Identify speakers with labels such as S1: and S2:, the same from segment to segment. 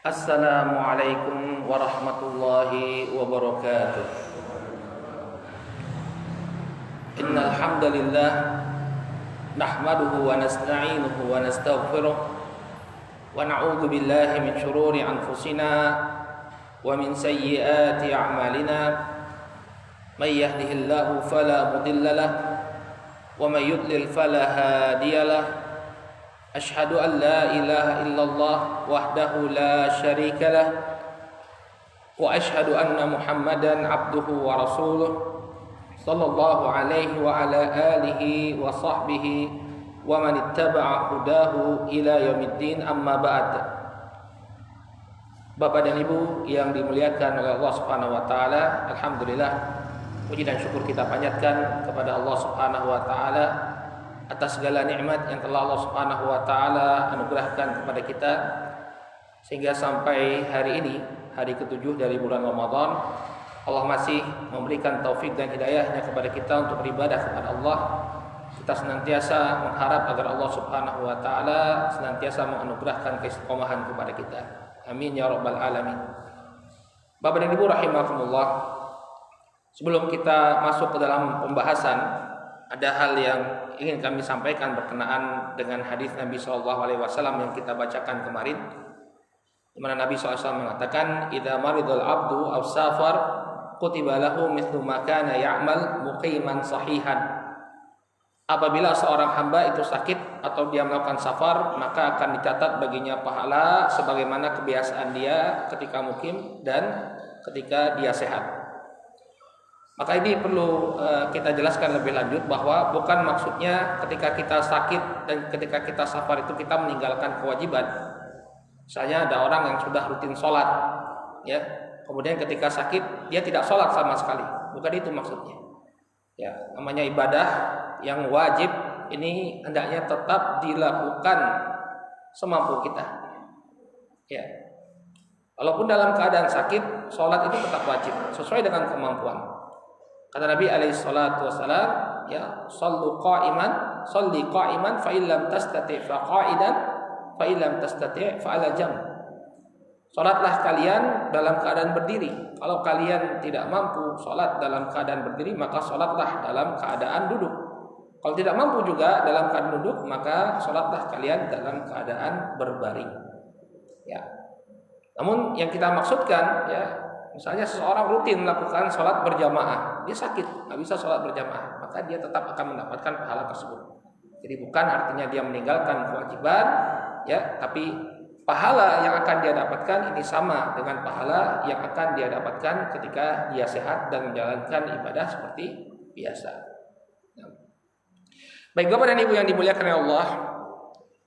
S1: Assalamualaikum warahmatullahi wabarakatuh. Innal hamdalillah nahmaduhu wa nasta'inuhu wa nastaghfiruh wa na'udzu billahi min shururi anfusina wa min sayyiati a'malina. May yahdihillahu fala mudilla lahu wa may yudlil fala hadiya lahu. Asyhadu an la ilaha illallah wahdahu la syarika lah wa asyhadu anna Muhammadan abduhu wa rasuluh sallallahu alaihi wa ala alihi wa sahbihi wa man ittaba'a hudahu ila yaumiddin, amma ba'd. Bapak dan Ibu yang dimuliakan oleh Allah Subhanahu wa taala, alhamdulillah puji dan syukur kita panjatkan kepada Allah Subhanahu wa taala atas segala nikmat yang telah Allah Subhanahu wa taala anugerahkan kepada kita sehingga sampai hari ini, hari ke-7 dari bulan Ramadan, Allah masih memberikan taufik dan hidayahnya kepada kita untuk beribadah kepada Allah. Kita senantiasa mengharap agar Allah Subhanahu wa taala senantiasa menganugerahkan keistiqomahan kepada kita. Amin ya rabbal alamin. Bapak dan Ibu rahimakumullah, sebelum kita masuk ke dalam pembahasan, ada hal yang ingin kami sampaikan berkenaan dengan hadis Nabi SAW yang kita bacakan kemarin, di mana Nabi SAW mengatakan, "Idza maridul abdu aw safar, kutiba lahu mithlu ma kana ya'mal muqiman sahihan." Apabila seorang hamba itu sakit atau dia melakukan safar, maka akan dicatat baginya pahala sebagaimana kebiasaan dia ketika mukim dan ketika dia sehat. Maka ini perlu kita jelaskan lebih lanjut bahwa bukan maksudnya ketika kita sakit dan ketika kita safar itu kita meninggalkan kewajiban. Misalnya ada orang yang sudah rutin sholat, ya, kemudian ketika sakit dia tidak sholat sama sekali. Bukan itu maksudnya. Ya, namanya ibadah yang wajib ini hendaknya tetap dilakukan semampu kita. Ya, walaupun dalam keadaan sakit, sholat itu tetap wajib sesuai dengan kemampuan. Kata Nabi alaihi salatu wasalam, ya, shalli qa'iman fa illam tastati' fa qa'idan fa illam tastati' fa 'ala jamb. Salatlah kalian dalam keadaan berdiri. Kalau kalian tidak mampu salat dalam keadaan berdiri, maka salatlah dalam keadaan duduk. Kalau tidak mampu juga dalam keadaan duduk, maka salatlah kalian dalam keadaan berbaring. Ya. Namun yang kita maksudkan, ya, misalnya seseorang rutin melakukan sholat berjamaah, dia sakit, nggak bisa sholat berjamaah, maka dia tetap akan mendapatkan pahala tersebut. Jadi bukan artinya dia meninggalkan kewajiban, ya, tapi pahala yang akan dia dapatkan ini sama dengan pahala yang akan dia dapatkan ketika dia sehat dan menjalankan ibadah seperti biasa. Baik Bapak dan Ibu yang dimuliakan oleh Allah,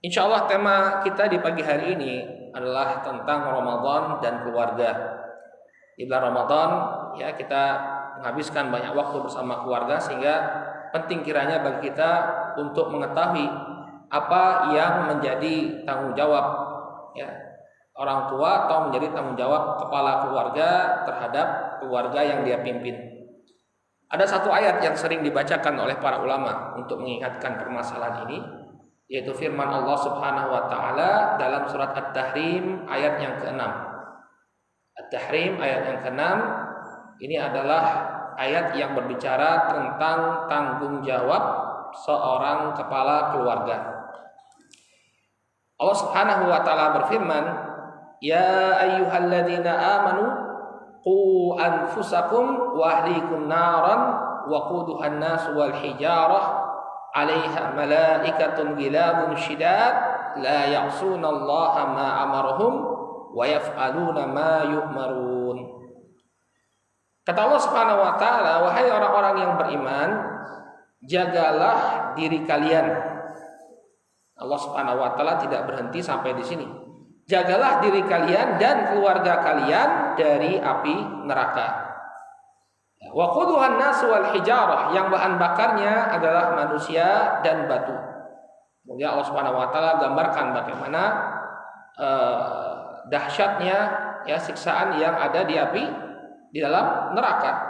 S1: insya Allah tema kita di pagi hari ini adalah tentang Ramadan dan keluarga. Di bulan Ramadan, ya, kita menghabiskan banyak waktu bersama keluarga, sehingga penting kiranya bagi kita untuk mengetahui apa yang menjadi tanggung jawab, ya, orang tua atau menjadi tanggung jawab kepala keluarga terhadap keluarga yang dia pimpin. Ada satu ayat yang sering dibacakan oleh para ulama untuk mengingatkan permasalahan ini, yaitu firman Allah Subhanahu wa taala dalam surat At-Tahrim ayat yang ke-6. At-Tahrim ayat yang ke-6 ini adalah ayat yang berbicara tentang tanggung jawab seorang kepala keluarga. Allah Subhanahu wa taala berfirman, "Ya ayyuhalladzina amanu qu anfusakum wa ahlikum naran waquduhan nas wal hijarah 'alaiha malaikatun ghiladun syidad la ya'sunallaha ma amarahum wa yaf'aluna ma yu'marun." Kata Allah Subhanahu wa taala, wahai orang-orang yang beriman, jagalah diri kalian. Allah Subhanahu wa taala tidak berhenti sampai di sini. Jagalah diri kalian dan keluarga kalian dari api neraka. Wa quduhan nas wal hijarah, yang bahan bakarnya adalah manusia dan batu. Kemudian Allah Subhanahu wa taala gambarkan bagaimana dahsyatnya, ya, siksaan yang ada di api di dalam neraka.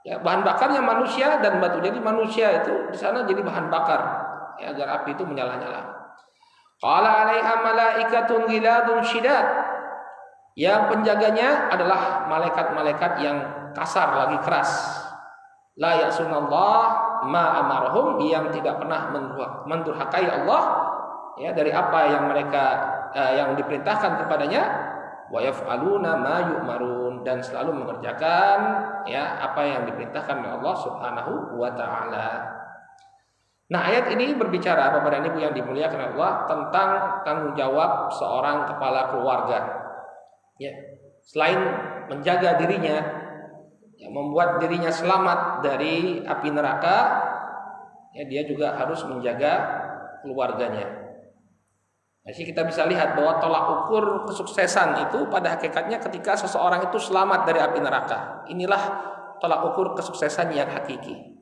S1: Ya, bahan bakarnya manusia dan batu. Jadi manusia itu di sana jadi bahan bakar, ya, agar api itu menyala-nyala. Qala 'alaiha malaikatun ghiladun syidad. Yang penjaganya adalah malaikat-malaikat yang kasar, lagi keras. La ya'sunallah ma amarahum, yang tidak pernah mendurhakai Allah ya dari apa yang mereka yang diperintahkan kepadanya, wa yaf'aluna ma yu'marun, dan selalu mengerjakan ya apa yang diperintahkan oleh Allah Subhanahu wa taala. Nah, ayat ini berbicara Bapak dan Ibu yang dimuliakan Allah tentang tanggung jawab seorang kepala keluarga. Ya, selain menjaga dirinya, ya, membuat dirinya selamat dari api neraka, ya, dia juga harus menjaga keluarganya. Jadi kita bisa lihat bahwa tolak ukur kesuksesan itu pada hakikatnya ketika seseorang itu selamat dari api neraka. Inilah tolak ukur kesuksesan yang hakiki.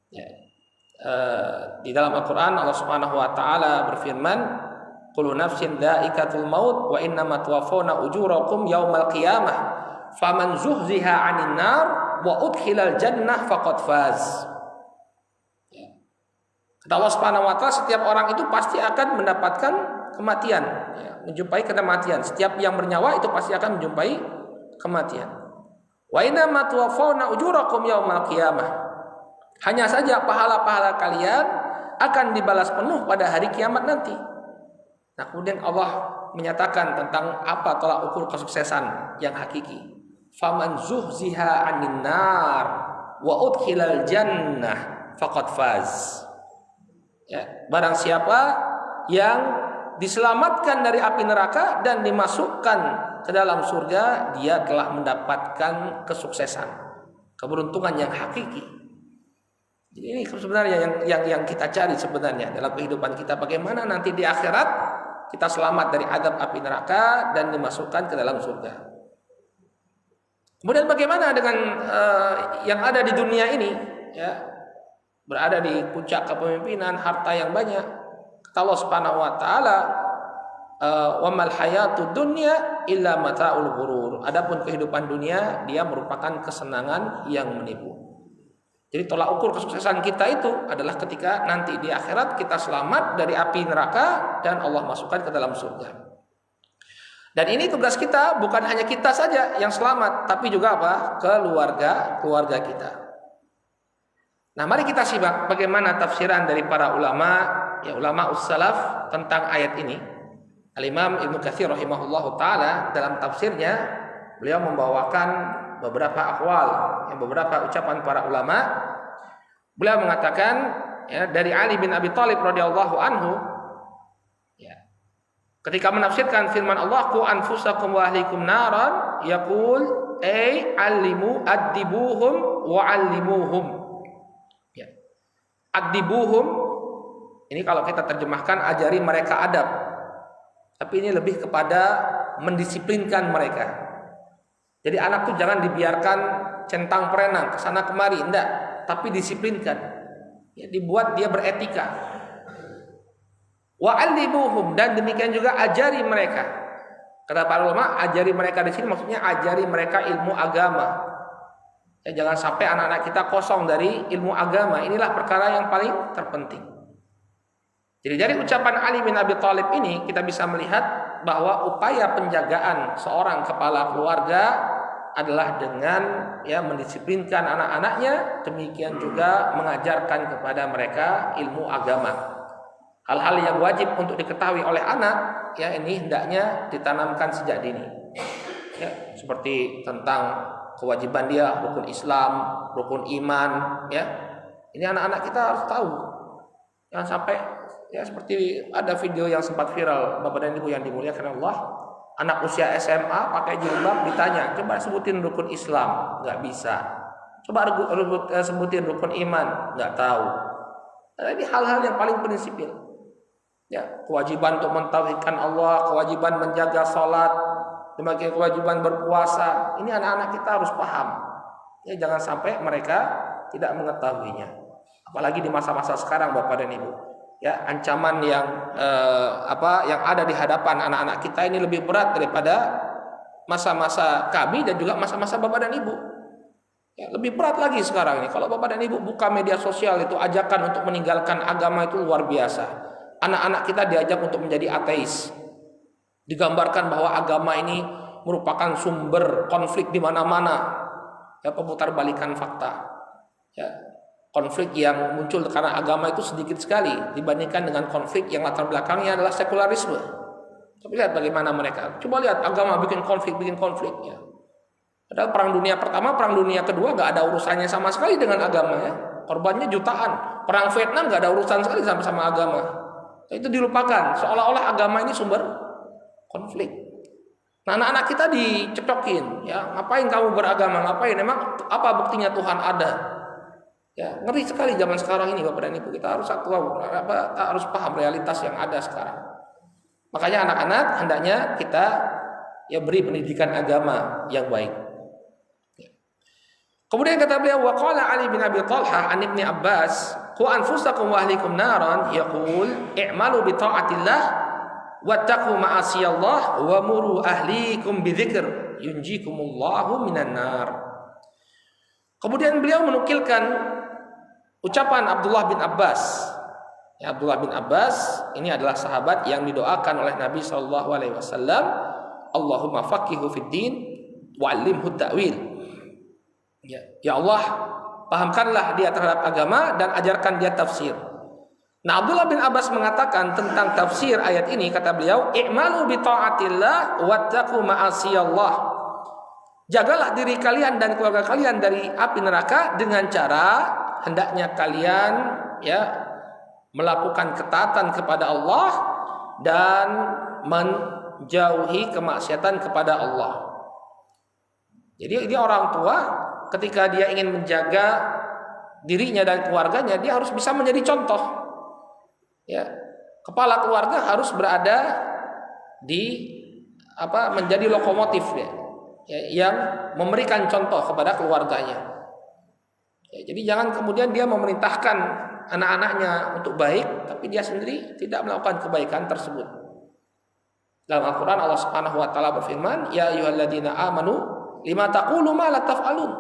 S1: Ya. Di dalam Al-Quran Allah Subhanahu Wa Taala berfirman, "Kullu nafsin dha'iqatul maut wa innama tuwaffawna ujurakum yaumal qiyamah, faman zuhziha 'anil nar wa udkhilal jannah faqad faz." Kata Allah Subhanahu Wa Taala, setiap orang itu pasti akan mendapatkan kematian, ya, menjumpai kematian. Setiap yang bernyawa itu pasti akan menjumpai kematian. Wa innama tuwaffawna ujurakum yaumal qiyamah. Hanya saja pahala-pahala kalian akan dibalas penuh pada hari kiamat nanti. Nah, kemudian Allah menyatakan tentang apa tolak ukur kesuksesan yang hakiki. Faman zuhziha 'anil nar wa udkhilal jannah faqad faz. Ya, barang siapa yang diselamatkan dari api neraka dan dimasukkan ke dalam surga, dia telah mendapatkan kesuksesan, keberuntungan yang hakiki. Jadi ini sebenarnya yang kita cari sebenarnya dalam kehidupan kita, bagaimana nanti di akhirat kita selamat dari azab api neraka dan dimasukkan ke dalam surga. Kemudian bagaimana dengan yang ada di dunia ini, ya, berada di puncak kepemimpinan, harta yang banyak. Kata Allah Subhanahu Wa Taala, wa mal hayatud dunya illa mata'ul ghurur. Adapun kehidupan dunia, dia merupakan kesenangan yang menipu. Jadi tolak ukur kesuksesan kita itu adalah ketika nanti di akhirat kita selamat dari api neraka dan Allah masukkan ke dalam surga. Dan ini tugas kita, bukan hanya kita saja yang selamat, tapi juga apa? Keluarga kita. Nah, mari kita simak bagaimana tafsiran dari para ulama, ya, ulama ussalaf tentang ayat ini. Al-Imam Ibnu Katsir rahimahullahu taala dalam tafsirnya, beliau membawakan beberapa aqwal, ya, beberapa ucapan para ulama. Beliau mengatakan, ya, dari Ali bin Abi Thalib radhiyallahu anhu, ya, ketika menafsirkan firman Allah, "Qu anfusakum wa ahlikum naran", yaqul ay allimu adibuhum wa allimuhum. Ya. Adibuhum ini kalau kita terjemahkan ajari mereka adab. Tapi ini lebih kepada mendisiplinkan mereka. Jadi anak tuh jangan dibiarkan centang perenang kesana kemari, enggak, tapi disiplinkan. Ya, dibuat dia beretika. Wa 'allimuhum, dan demikian juga ajari mereka. Kata para ulama, ajari mereka di sini maksudnya ajari mereka ilmu agama. Ya, jangan sampai anak-anak kita kosong dari ilmu agama. Inilah perkara yang paling terpenting. Jadi dari ucapan Ali bin Abi Thalib ini kita bisa melihat bahwa upaya penjagaan seorang kepala keluarga adalah dengan, ya, mendisiplinkan anak-anaknya, demikian juga mengajarkan kepada mereka ilmu agama. Hal-hal yang wajib untuk diketahui oleh anak, ya, ini hendaknya ditanamkan sejak dini. Ya, seperti tentang kewajiban dia, rukun Islam, rukun iman, ya. Ini anak-anak kita harus tahu. Jangan sampai, ya, seperti ada video yang sempat viral, Bapak dan Ibu yang dimuliakan Allah. Anak usia SMA pakai jilbab ditanya, coba sebutin rukun Islam, nggak bisa. Coba sebutin rukun iman, nggak tahu. Nah, ini hal-hal yang paling prinsipil. Ya, kewajiban untuk mentauhidkan Allah, kewajiban menjaga sholat, demikian kewajiban berpuasa. Ini anak-anak kita harus paham. Ya, jangan sampai mereka tidak mengetahuinya. Apalagi di masa-masa sekarang, Bapak dan Ibu. Ya, ancaman yang yang ada di hadapan anak-anak kita ini lebih berat daripada masa-masa kami dan juga masa-masa Bapak dan Ibu. Ya, lebih berat lagi sekarang ini. Kalau Bapak dan Ibu buka media sosial, itu ajakan untuk meninggalkan agama itu luar biasa. Anak-anak kita diajak untuk menjadi ateis. Digambarkan bahwa agama ini merupakan sumber konflik di mana-mana. Ya, pemutarbalikan fakta. Ya, konflik yang muncul karena agama itu sedikit sekali dibandingkan dengan konflik yang latar belakangnya adalah sekularisme. Tapi lihat bagaimana mereka. Coba lihat agama bikin konflik ya. Padahal perang dunia pertama, perang dunia kedua gak ada urusannya sama sekali dengan agama ya. Korbannya jutaan. Perang Vietnam gak ada urusan sekali sama agama. Itu dilupakan. Seolah-olah agama ini sumber konflik. Nah, anak-anak kita dicecokin, ya, ngapain kamu beragama? Ngapain? Emang apa buktinya Tuhan ada? Ya, ngeri sekali zaman sekarang ini, Bapak dan Ibu. Kita harus harus paham realitas yang ada sekarang. Makanya anak-anak hendaknya kita ya beri pendidikan agama yang baik. Ya. Kemudian kata beliau, waqala Ali bin Abi Thalhah an Ibnu Abbas, qu anfusakum wa ahlikum naran, yaqul i'malu bi ta'atillah wattaqu ma'asiyallah wa muru ahlikum bidzikr yunjikumullahu minan nar. Kemudian beliau menukilkan ucapan Abdullah bin Abbas. Ya, Abdullah bin Abbas ini adalah sahabat yang didoakan oleh Nabi sallallahu alaihi wasallam, Allahumma faqihu fid din wa 'allimhu ta'wil. Ya Allah, pahamkanlah dia terhadap agama dan ajarkan dia tafsir. Nah, Abdullah bin Abbas mengatakan tentang tafsir ayat ini, kata beliau, i'malu bi ta'atillah wattaqu ma'asiyallah. Jagalah diri kalian dan keluarga kalian dari api neraka dengan cara hendaknya kalian ya melakukan ketaatan kepada Allah dan menjauhi kemaksiatan kepada Allah. Jadi dia orang tua ketika dia ingin menjaga dirinya dan keluarganya, dia harus bisa menjadi contoh. Ya, kepala keluarga harus berada di menjadi lokomotif ya, yang memberikan contoh kepada keluarganya. Ya, jadi jangan kemudian dia memerintahkan anak-anaknya untuk baik, tapi dia sendiri tidak melakukan kebaikan tersebut. Dalam Al-Quran Allah Subhanahu Wa Taala berfirman, Ya ayyuhalladzina amanu lima taqulu ma la taf'alun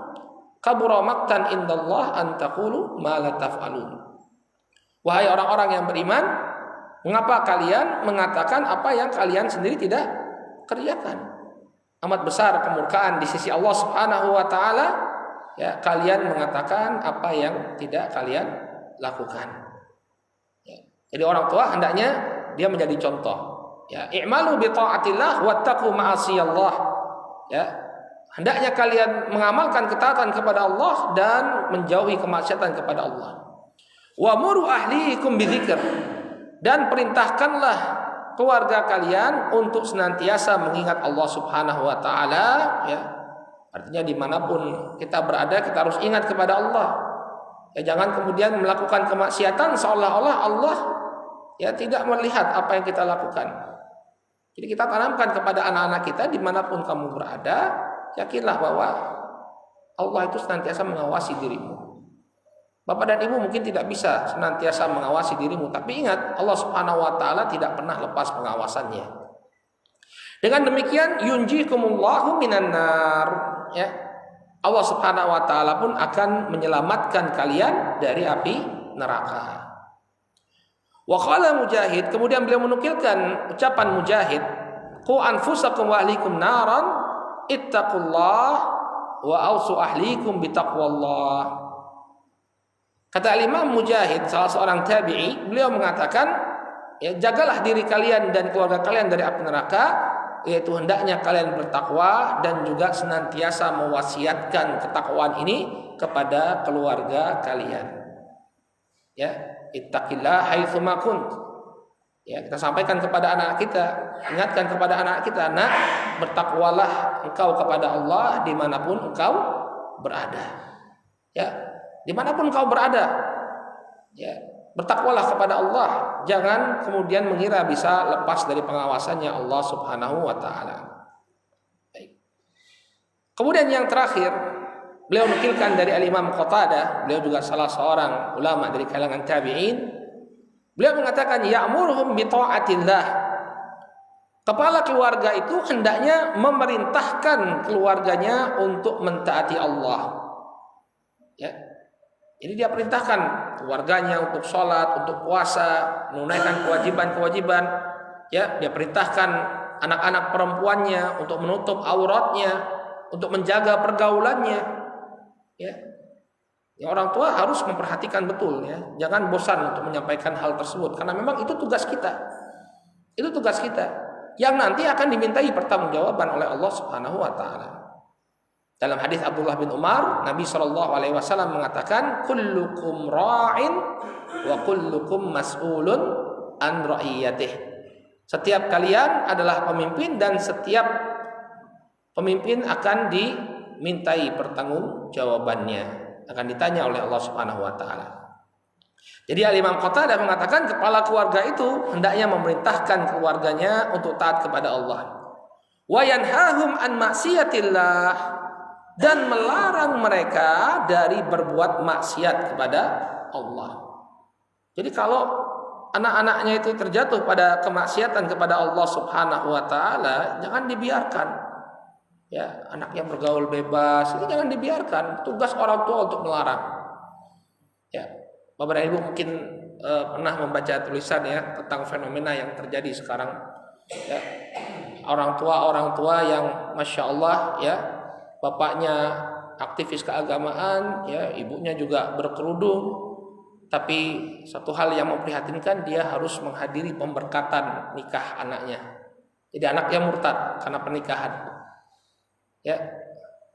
S1: kabura maqtan indallah an taqulu ma la taf'alun. Wahai orang-orang yang beriman, mengapa kalian mengatakan apa yang kalian sendiri tidak kerjakan? Amat besar kemurkaan di sisi Allah Subhanahu wa taala ya kalian mengatakan apa yang tidak kalian lakukan. Ya. Jadi orang tua hendaknya dia menjadi contoh. Ya, i'malu bi ta'atillah wattaqu ma'asiyallah. Ya. Hendaknya kalian mengamalkan ketaatan kepada Allah dan menjauhi kemaksiatan kepada Allah. Wa muru ahlikum bidzikr, dan perintahkanlah keluarga kalian untuk senantiasa mengingat Allah Subhanahu wa taala ya. Artinya dimanapun kita berada kita harus ingat kepada Allah. Ya, jangan kemudian melakukan kemaksiatan seolah-olah Allah ya tidak melihat apa yang kita lakukan. Jadi kita tanamkan kepada anak-anak kita dimanapun kamu berada, yakinlah bahwa Allah itu senantiasa mengawasi dirimu. Bapak dan Ibu mungkin tidak bisa senantiasa mengawasi dirimu, tapi ingat Allah Subhanahu wa taala tidak pernah lepas pengawasannya. Dengan demikian yunjikumullahu minan nar ya. Allah Subhanahu wa taala pun akan menyelamatkan kalian dari api neraka. Wa qala Mujahid, kemudian beliau menukilkan ucapan Mujahid, qu anfusakum wa ahlikum naran ittaqullah wa ausu ahlikum bitaqwallah. Kata Imam Mujahid, salah seorang tabi'i, beliau mengatakan, ya, jagalah diri kalian dan keluarga kalian dari api neraka, yaitu hendaknya kalian bertakwa dan juga senantiasa mewasiatkan ketakwaan ini kepada keluarga kalian. Ya, ittaqillah haitsu ma kunt. Ya, kita sampaikan kepada anak kita, ingatkan kepada anak kita, nak, bertakwalah engkau kepada Allah dimanapun engkau berada. Ya. Dimanapun kau berada, ya, bertakwalah kepada Allah. Jangan kemudian mengira bisa lepas dari pengawasannya Allah Subhanahu wa taala. Kemudian yang terakhir, beliau nukilkan dari Al-Imam Qatadah, beliau juga salah seorang ulama dari kalangan tabi'in. Beliau mengatakan ya'muruhum bi ta'atillah. Kepala keluarga itu hendaknya memerintahkan keluarganya untuk mentaati Allah. Ya. Jadi dia perintahkan keluarganya untuk sholat, untuk puasa, menunaikan kewajiban-kewajiban. Ya, dia perintahkan anak-anak perempuannya, untuk menutup auratnya, untuk menjaga pergaulannya. Ya. Ya, orang tua harus memperhatikan betul ya. Jangan bosan untuk menyampaikan hal tersebut karena memang itu tugas kita. Itu tugas kita yang nanti akan dimintai pertanggungjawaban oleh Allah Subhanahu wa taala. Dalam hadis Abdullah bin Umar, Nabi Shallallahu alaihi wasallam mengatakan, "Kullukum ra'in wa kullukum mas'ulun an ra'iyatih." Setiap kalian adalah pemimpin dan setiap pemimpin akan dimintai pertanggungjawabannya, akan ditanya oleh Allah Subhanahu wa taala. Jadi Al-Imam Qatadah mengatakan kepala keluarga itu hendaknya memerintahkan keluarganya untuk taat kepada Allah. Wa yanhahum an maksiatillah, dan melarang mereka dari berbuat maksiat kepada Allah. Jadi kalau anak-anaknya itu terjatuh pada kemaksiatan kepada Allah Subhanahu wa taala, jangan dibiarkan. Ya, anaknya bergaul bebas, itu jangan dibiarkan. Tugas orang tua untuk melarang. Ya, Bapak dan Ibu mungkin pernah membaca tulisan ya tentang fenomena yang terjadi sekarang. Ya, orang tua yang masya Allah ya, bapaknya aktivis keagamaan, ya, ibunya juga berkerudung. Tapi satu hal yang memprihatinkan, dia harus menghadiri pemberkatan nikah anaknya. Jadi anaknya murtad karena pernikahan. Ya,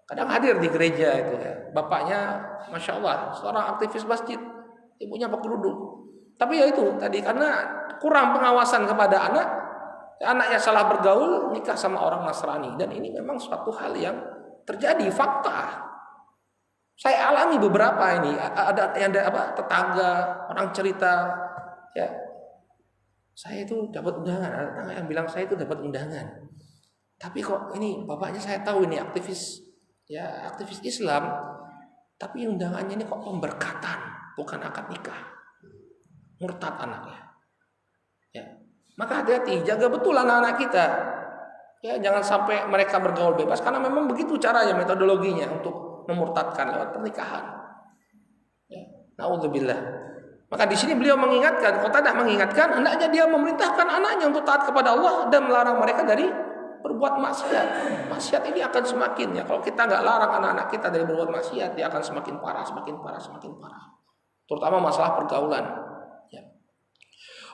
S1: kadang hadir di gereja itu ya. Bapaknya masya Allah seorang aktivis masjid, ibunya berkerudung. Tapi ya itu tadi, karena kurang pengawasan kepada anak, anaknya salah bergaul, nikah sama orang Nasrani. Dan ini memang suatu hal yang terjadi, fakta. Saya alami beberapa ini, ada tetangga, orang cerita, ya, saya itu dapat undangan, ada tetangga yang bilang saya itu dapat undangan. Tapi kok ini bapaknya saya tahu ini aktivis, ya aktivis Islam, tapi undangannya ini kok pemberkatan, bukan akad nikah, murtad anaknya. Ya, maka hati-hati, jaga betul anak-anak kita. Ya, jangan sampai mereka bergaul bebas, karena memang begitu caranya, metodologinya untuk memurtadkan lewat pernikahan. Ya, naudzubillah. Maka di sini beliau mengingatkan, Qatadah mengingatkan, hendaknya dia memerintahkan anaknya untuk taat kepada Allah dan melarang mereka dari berbuat maksiat. Maksiat ini akan semakin, ya, kalau kita nggak larang anak-anak kita dari berbuat maksiat, dia akan semakin parah, semakin parah, semakin parah. Terutama masalah pergaulan. Ya.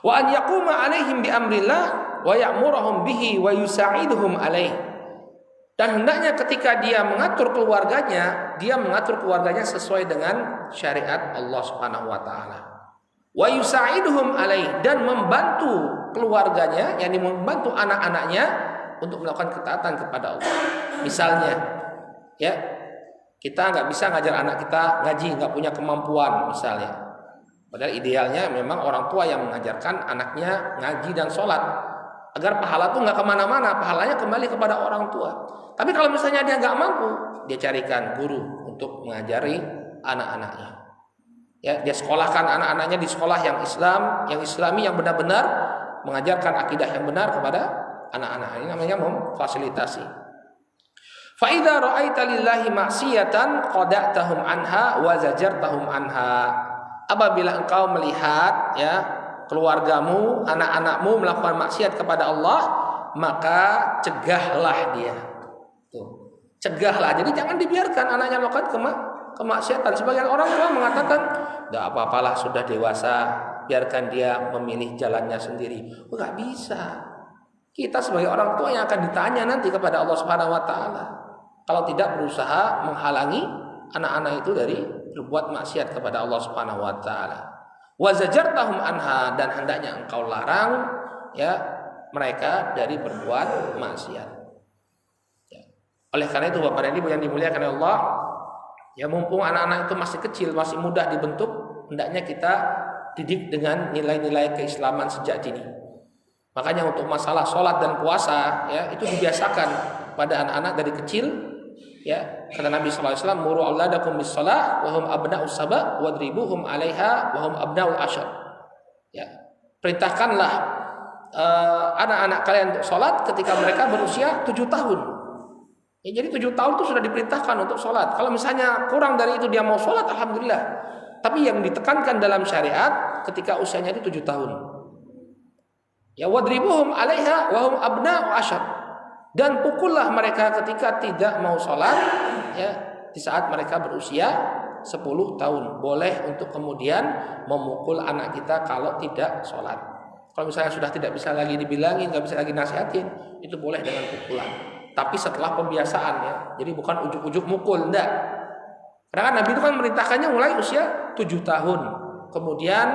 S1: Wa an yaquma alaihim bi amrillah wa ya'muruhum bihi wa yusa'iduhum alaih. Dan hendaknya ketika dia mengatur keluarganya, dia mengatur keluarganya sesuai dengan syariat Allah Subhanahu wa taala. Wa yusa'iduhum alaih, dan membantu keluarganya, yakni membantu anak-anaknya untuk melakukan ketaatan kepada Allah. Misalnya, ya, kita nggak bisa ngajar anak kita ngaji, nggak punya kemampuan misalnya. Padahal idealnya memang orang tua yang mengajarkan anaknya ngaji dan sholat, agar pahala itu nggak kemana-mana, pahalanya kembali kepada orang tua. Tapi kalau misalnya dia nggak mampu, dia carikan guru untuk mengajari anak-anaknya. Ya, dia sekolahkan anak-anaknya di sekolah yang Islam, yang Islami, yang benar-benar mengajarkan akidah yang benar kepada anak-anak. Ini namanya memfasilitasi. Fa idza ra'aita lillahi ma'siyatan qada'tahum anha wa zajartahum anha. Apabila engkau melihat, ya, keluargamu, anak-anakmu melakukan maksiat kepada Allah, maka cegahlah dia. Tuh, cegahlah. Jadi jangan dibiarkan anaknya melakukan kemaksiatan. Sebagian orang tua mengatakan, "Enggak apa-apalah, sudah dewasa, biarkan dia memilih jalannya sendiri." Enggak bisa. Kita sebagai orang tua yang akan ditanya nanti kepada Allah Subhanahu wa taala. Kalau tidak berusaha menghalangi anak-anak itu dari berbuat maksiat kepada Allah Subhanahu wa taala. Wa zajartahum anha, dan hendaknya engkau larang, ya, mereka dari berbuat maksiat. Ya. Oleh karena itu Bapak dan Ibu yang dimuliakan oleh Allah, ya, mumpung anak-anak itu masih kecil, masih mudah dibentuk, hendaknya kita didik dengan nilai-nilai keislaman sejak dini. Makanya untuk masalah sholat dan puasa, ya, itu dibiasakan pada anak-anak dari kecil. Ya, kata Nabi sallallahu alaihi wasallam, "Muru auladakum bis-shalah wa hum abna'us saba' wadribuhum 'alaiha wa hum abna'ul ashar." Ya, perintahkanlah anak-anak kalian untuk sholat ketika mereka berusia 7 tahun. Ya, jadi 7 tahun itu sudah diperintahkan untuk sholat. Kalau misalnya kurang dari itu dia mau sholat, alhamdulillah. Tapi yang ditekankan dalam syariat ketika usianya itu 7 tahun. Ya wadribuhum 'alaiha wa hum abna'u asyar. Dan pukullah mereka ketika tidak mau sholat, ya, di saat mereka berusia 10 tahun. Boleh untuk kemudian memukul anak kita kalau tidak sholat. Kalau misalnya sudah tidak bisa lagi dibilangin, nggak bisa lagi nasihatin, itu boleh dengan pukulan. Tapi setelah pembiasaan, ya. Jadi bukan ujuk-ujuk mukul, enggak. Karena kan Nabi itu kan merintahkannya mulai usia 7 tahun. Kemudian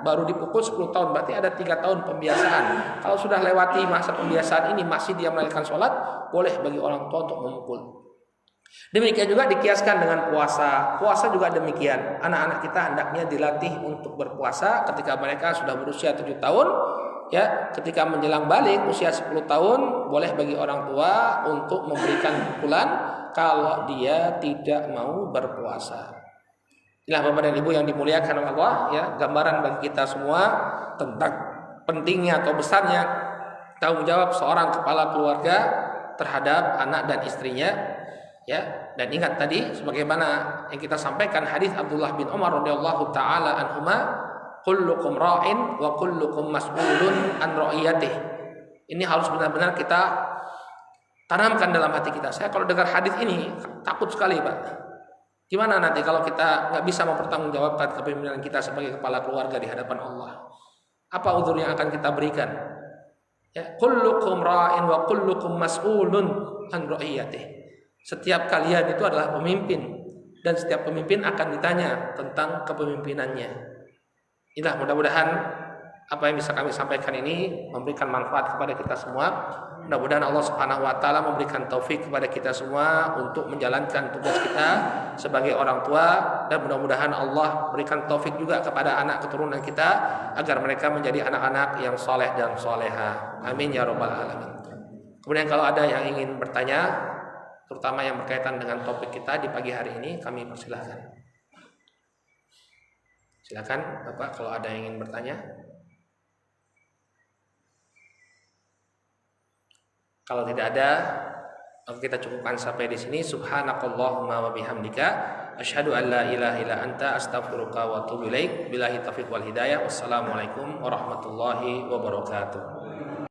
S1: baru dipukul 10 tahun, berarti ada 3 tahun pembiasaan. Kalau sudah lewati masa pembiasaan ini masih dia melakukan sholat, boleh bagi orang tua untuk memukul. Demikian juga dikiaskan dengan puasa. Puasa juga demikian. Anak-anak kita hendaknya dilatih untuk berpuasa ketika mereka sudah berusia 7 tahun. Ya, ketika menjelang balik usia 10 tahun, boleh bagi orang tua untuk memberikan pukulan kalau dia tidak mau berpuasa. Inilah Bapak dan Ibu yang dimuliakan oleh Allah, ya, gambaran bagi kita semua tentang pentingnya atau besarnya tanggung jawab seorang kepala keluarga terhadap anak dan istrinya, ya. Dan ingat tadi sebagaimana yang kita sampaikan hadis Abdullah bin Umar radhiyallahu taala anhuma, kullukum ra'in wa kullukum mas'ulun an ra'iyatihi. Ini harus benar-benar kita tanamkan dalam hati kita. Saya kalau dengar hadis ini takut sekali, Pak. Gimana nanti kalau kita nggak bisa mempertanggungjawabkan kepemimpinan kita sebagai kepala keluarga di hadapan Allah? Apa uzur yang akan kita berikan? Ya, kullukum ra'in wa kullukum mas'ulun an ra'iyatihi. Setiap kalian itu adalah pemimpin dan setiap pemimpin akan ditanya tentang kepemimpinannya. Inilah mudah-mudahan apa yang bisa kami sampaikan ini memberikan manfaat kepada kita semua. Mudah-mudahan Allah Subhanahu wa taala memberikan taufik kepada kita semua untuk menjalankan tugas kita sebagai orang tua, dan mudah-mudahan Allah berikan taufik juga kepada anak keturunan kita agar mereka menjadi anak-anak yang soleh dan soleha. Amin ya rabbal alamin. Kemudian kalau ada yang ingin bertanya, terutama yang berkaitan dengan topik kita di pagi hari ini, kami persilahkan. Silakan Bapak kalau ada yang ingin bertanya. Kalau tidak ada, maka kita cukupkan sampai di sini. Subhanakallahumma wa bihamdika asyhadu an la ilaha illa anta astaghfiruka wa atubu ilaik. Billahi taufiq wal hidayah. Wassalamualaikum warahmatullahi wabarakatuh.